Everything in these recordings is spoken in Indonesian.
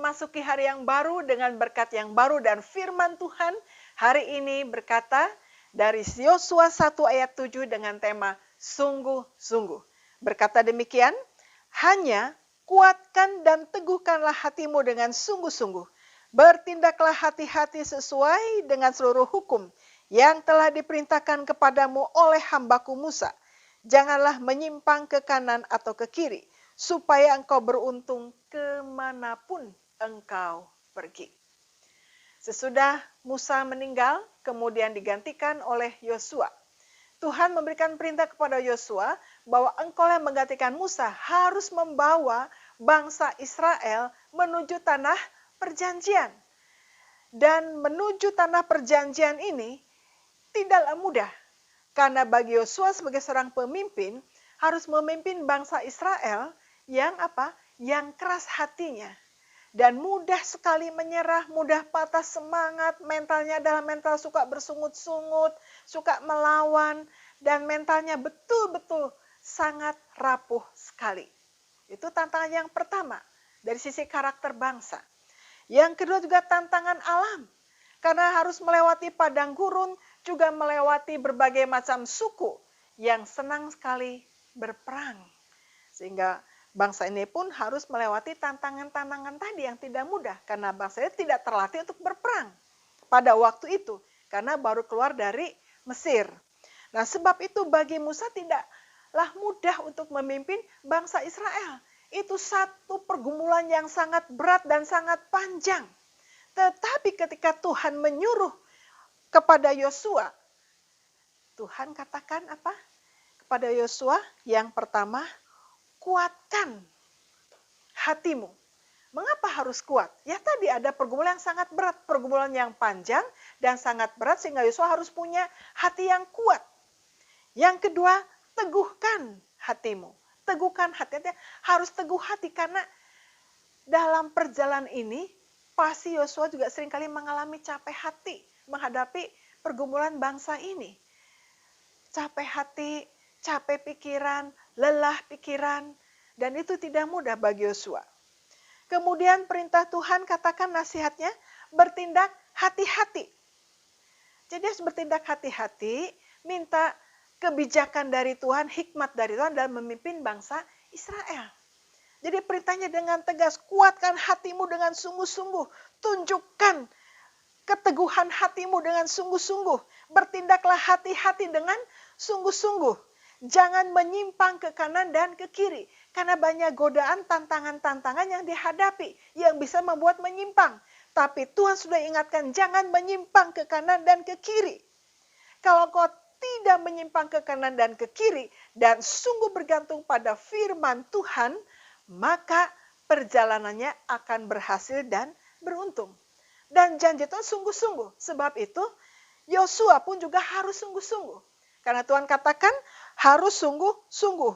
memasuki hari yang baru dengan berkat yang baru dan firman Tuhan hari ini berkata dari Yosua 1 ayat 7 dengan tema sungguh-sungguh. Berkata demikian, hanya kuatkan dan teguhkanlah hatimu dengan sungguh-sungguh. Bertindaklah hati-hati sesuai dengan seluruh hukum yang telah diperintahkan kepadamu oleh hambaku Musa. Janganlah menyimpang ke kanan atau ke kiri, supaya engkau beruntung kemanapun engkau pergi. Sesudah Musa meninggal, kemudian digantikan oleh Yosua. Tuhan memberikan perintah kepada Yosua bahwa engkau yang menggantikan Musa harus membawa bangsa Israel menuju tanah perjanjian. Dan menuju tanah perjanjian ini tidaklah mudah. Karena bagi Yosua sebagai seorang pemimpin harus memimpin bangsa Israel yang apa? Yang keras hatinya. Dan mudah sekali menyerah, mudah patah semangat, mentalnya adalah mental suka bersungut-sungut, suka melawan, dan mentalnya betul-betul sangat rapuh sekali. Itu tantangan yang pertama dari sisi karakter bangsa. Yang kedua juga tantangan alam. Karena harus melewati padang gurun, juga melewati berbagai macam suku yang senang sekali berperang. Sehingga bangsa ini pun harus melewati tantangan-tantangan tadi yang tidak mudah. Karena bangsa ini tidak terlatih untuk berperang pada waktu itu. Karena baru keluar dari Mesir. Nah sebab itu bagi Musa tidaklah mudah untuk memimpin bangsa Israel. Itu satu pergumulan yang sangat berat dan sangat panjang. Tetapi ketika Tuhan menyuruh kepada Yosua, Tuhan katakan apa? Kepada Yosua yang pertama, kuatkan hatimu. Mengapa harus kuat? Ya tadi ada pergumulan yang sangat berat, pergumulan yang panjang dan sangat berat sehingga Yosua harus punya hati yang kuat. Yang kedua, teguhkan hatimu. Teguhkan hati, harus teguh hati karena dalam perjalanan ini pasti Yosua juga seringkali mengalami capek hati menghadapi pergumulan bangsa ini. Capek hati, capek pikiran, lelah pikiran, dan itu tidak mudah bagi Yosua. Kemudian perintah Tuhan katakan nasihatnya, bertindak hati-hati. Jadi harus bertindak hati-hati, minta kebijakan dari Tuhan, hikmat dari Tuhan dalam memimpin bangsa Israel. Jadi perintahnya dengan tegas, kuatkan hatimu dengan sungguh-sungguh. Tunjukkan keteguhan hatimu dengan sungguh-sungguh. Bertindaklah hati-hati dengan sungguh-sungguh. Jangan menyimpang ke kanan dan ke kiri. Karena banyak godaan, tantangan-tantangan yang dihadapi. Yang bisa membuat menyimpang. Tapi Tuhan sudah ingatkan, jangan menyimpang ke kanan dan ke kiri. Kalau kau tidak menyimpang ke kanan dan ke kiri. Dan sungguh bergantung pada firman Tuhan, maka perjalanannya akan berhasil dan beruntung. Dan janji Tuhan sungguh-sungguh. Sebab itu Yosua pun juga harus sungguh-sungguh. Karena Tuhan katakan harus sungguh-sungguh.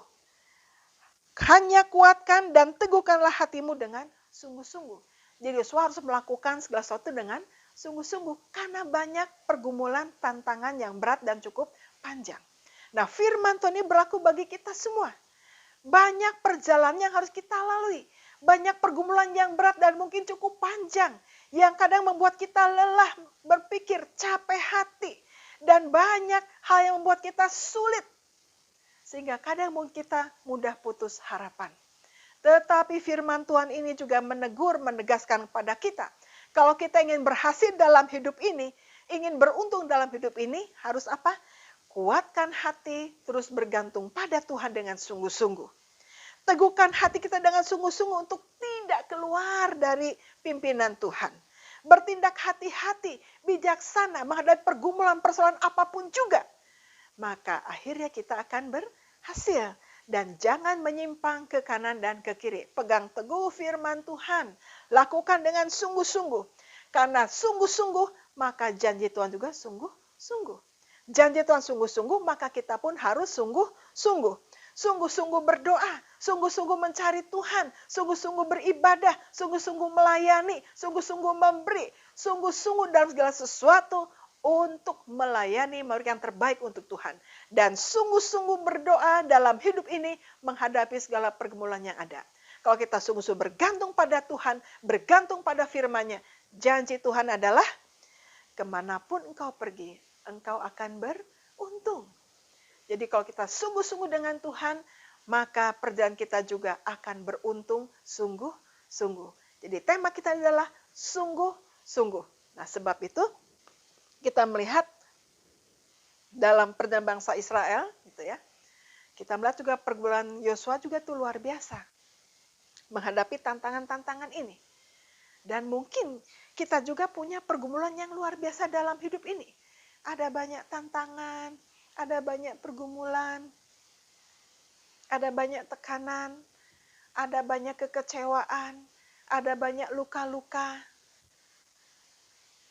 Hanya kuatkan dan teguhkanlah hatimu dengan sungguh-sungguh. Jadi Yosua harus melakukan segala sesuatu dengan sungguh-sungguh. Karena banyak pergumulan, tantangan yang berat dan cukup panjang. Nah firman Tuhan ini berlaku bagi kita semua. Banyak perjalanan yang harus kita lalui. Banyak pergumulan yang berat dan mungkin cukup panjang. Yang kadang membuat kita lelah berpikir, capek hati. Dan banyak hal yang membuat kita sulit. Sehingga kadang mungkin kita mudah putus harapan. Tetapi firman Tuhan ini juga menegur, menegaskan kepada kita. Kalau kita ingin berhasil dalam hidup ini, ingin beruntung dalam hidup ini, harus apa? Kuatkan hati, terus bergantung pada Tuhan dengan sungguh-sungguh. Teguhkan hati kita dengan sungguh-sungguh untuk tidak keluar dari pimpinan Tuhan. Bertindak hati-hati, bijaksana, menghadapi pergumulan persoalan apapun juga. Maka akhirnya kita akan berhasil. Dan jangan menyimpang ke kanan dan ke kiri. Pegang teguh firman Tuhan. Lakukan dengan sungguh-sungguh. Karena sungguh-sungguh, maka janji Tuhan juga sungguh-sungguh. Janji Tuhan sungguh-sungguh, maka kita pun harus sungguh-sungguh. Sungguh-sungguh berdoa, sungguh-sungguh mencari Tuhan, sungguh-sungguh beribadah, sungguh-sungguh melayani, sungguh-sungguh memberi, sungguh-sungguh dalam segala sesuatu untuk melayani, memberikan terbaik untuk Tuhan. Dan sungguh-sungguh berdoa dalam hidup ini menghadapi segala pergumulan yang ada. Kalau kita sungguh-sungguh bergantung pada Tuhan, bergantung pada firman-Nya, janji Tuhan adalah kemanapun engkau pergi, engkau akan beruntung. Jadi kalau kita sungguh-sungguh dengan Tuhan, maka perjalanan kita juga akan beruntung sungguh-sungguh. Jadi tema kita adalah sungguh-sungguh. Nah, sebab itu kita melihat dalam perjalanan bangsa Israel, gitu ya. Kita melihat juga pergumulan Yosua juga itu luar biasa menghadapi tantangan-tantangan ini. Dan mungkin kita juga punya pergumulan yang luar biasa dalam hidup ini. Ada banyak tantangan, ada banyak pergumulan, ada banyak tekanan, ada banyak kekecewaan, ada banyak luka-luka.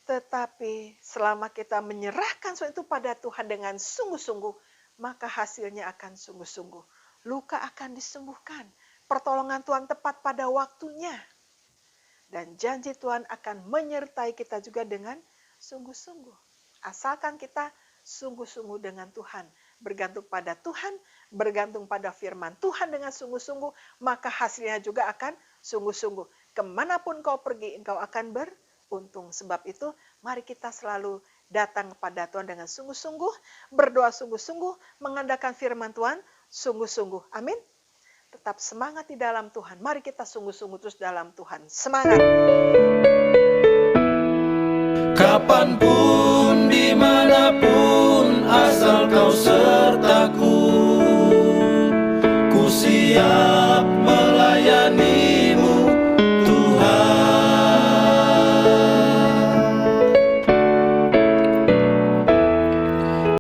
Tetapi selama kita menyerahkan sesuatu itu pada Tuhan dengan sungguh-sungguh, maka hasilnya akan sungguh-sungguh. Luka akan disembuhkan. Pertolongan Tuhan tepat pada waktunya. Dan janji Tuhan akan menyertai kita juga dengan sungguh-sungguh. Asalkan kita sungguh-sungguh dengan Tuhan. Bergantung pada Tuhan, bergantung pada firman Tuhan dengan sungguh-sungguh, maka hasilnya juga akan sungguh-sungguh. Kemanapun kau pergi, engkau akan beruntung. Sebab itu, mari kita selalu datang kepada Tuhan dengan sungguh-sungguh, berdoa sungguh-sungguh, mengandalkan firman Tuhan sungguh-sungguh. Amin. Tetap semangat di dalam Tuhan. Mari kita sungguh-sungguh terus dalam Tuhan. Semangat. Kapanpun